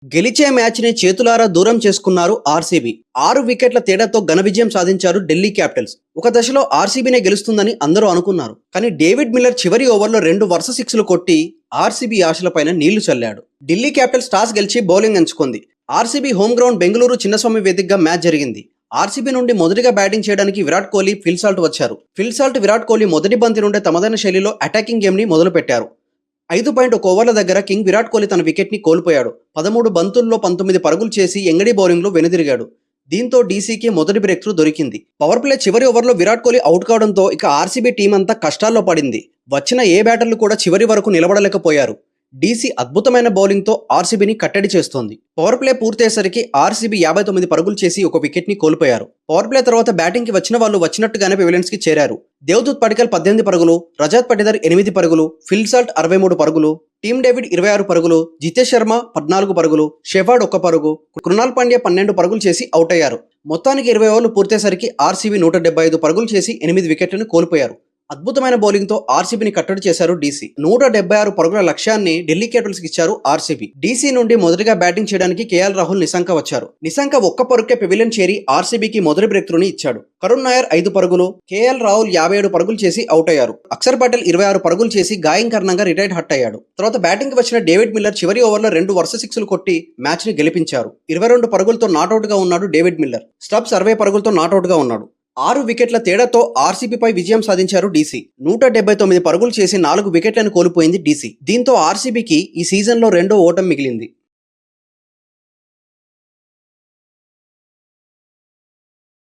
గెలిచే మ్యాచ్ని చేతులారా దూరం చేసుకున్నారు ఆర్సీబీ. 6 వికెట్ల తేడాతో ఘన విజయం సాధించారు ఢిల్లీ క్యాపిటల్స్. ఒక దశలో ఆర్సీబీనే గెలుస్తుందని అందరూ అనుకున్నారు. కానీ డేవిడ్ మిల్లర్ చివరి ఓవర్లో 2 వరుస సిక్స్లు కొట్టి ఆర్సీబీ ఆశలపైన నీళ్లు చల్లాడు. ఢిల్లీ క్యాపిటల్స్ టాస్ గెలిచి బౌలింగ్ ఎంచుకుంది. RCB home ground Bengaluru Chinnaswamy వేదికగా మ్యాచ్ జరిగింది. ఆర్సీబీ నుండి మొదటిగా బ్యాటింగ్ చేయడానికి విరాట్ కోహ్లీ, ఫిల్ సాల్ట్ వచ్చారు. ఫిల్ సాల్ట్, విరాట్ కోహ్లీ మొదటి బంతి నుండే తమదైన శైలిలో అటాకింగ్ గేమ్ ని మొదలు పెట్టారు. 5.1 ఓవర్ల దగ్గర కింగ్ విరాట్ కోహ్లీ తన వికెట్ ని కోల్పోయాడు. 13 బంతుల్లో 19 పరుగులు చేసి ఎంగడి బౌలింగ్ లో వెనుదిరిగాడు. దీంతో డీసీకి మొదటి బ్రేక్ త్రూ దొరికింది. పవర్ ప్లే చివరి ఓవర్లో విరాట్ కోహ్లీ అవుట్ కావడంతో ఇక ఆర్సీబీ టీం అంతా కష్టాల్లో పడింది. వచ్చిన ఏ బ్యాటర్లు కూడా చివరి వరకు నిలబడలేకపోయారు. డీసీ అద్భుతమైన బౌలింగ్ తో ఆర్సీబీని కట్టడి చేస్తోంది. పవర్ ప్లే పూర్తయ్యేసరికి ఆర్సీబీ 59 పరుగులు చేసి ఒక వికెట్ ని కోల్పోయారు. పవర్ ప్లే తర్వాత బ్యాటింగ్ కి వచ్చిన వాళ్ళు వచ్చినట్టుగానే పెవిలియన్స్ కి చేరారు. దేవదూత్ పడికల్ 18 పరుగులు, రజాత్ పటిదార్ 8 పరుగులు, ఫిల్ సాల్ట్ 63 పరుగులు, టీమ్ డేవిడ్ 26 పరుగులు, జితేష్ శర్మ 14 పరుగులు, షెఫార్డ్ 1 పరుగు, కృణాల్ పాండ్యా 12 పరుగులు చేసి అవుట్ అయ్యారు. మొత్తానికి 20 ఓవర్లు పూర్తయ్యేసరికి ఆర్సీబీ 175 పరుగులు చేసి 8 వికెట్లను కోల్పోయారు. అద్భుతమైన బౌలింగ్ తో ఆర్సీబీని కట్టడి చేశారు డీసీ. 176 పరుగుల లక్ష్యాన్ని ఢిల్లీ క్యాపిటల్స్ కి ఇచ్చారు ఆర్సీబీ. డీసీ నుండి మొదటిగా బ్యాటింగ్ చేయడానికి కేఎల్ రాహుల్, నిశాంక వచ్చారు. నిశాంక 1 పరుగుకే పెవిలియన్ చేరి ఆర్సీబీకి మొదటి బ్రేక్ త్రూని ఇచ్చాడు. కరుణ్ నాయర్ 5 పరుగులు, కేఎల్ రాహుల్ 57 పరుగులు చేసి అవుట్ అయ్యారు. అక్షర్ పటేల్ 26 పరుగులు చేసి గాయం కారణంగా రిటైర్డ్ హట్ అయ్యాడు. తర్వాత బ్యాటింగ్ కి వచ్చిన డేవిడ్ మిల్లర్ చివరి ఓవర్లో 2 వరుస సిక్స్లు కొట్టి మ్యాచ్ ని గెలిపించారు. 22 పరుగులతో నాట్అవుట్ గా ఉన్నాడు డేవిడ్ మిల్లర్. స్టబ్స్ 60 పరుగులతో నాట్అవుట్ గా ఉన్నాడు. 6 వికెట్ల తేడాతో ఆర్సీబీపై విజయం సాధించారు డీసీ. 179 పరుగులు చేసి 4 వికెట్లను కోల్పోయింది డీసీ. దీంతో ఆర్సీబీకి ఈ సీజన్లో 2వ ఓటమి మిగిలింది.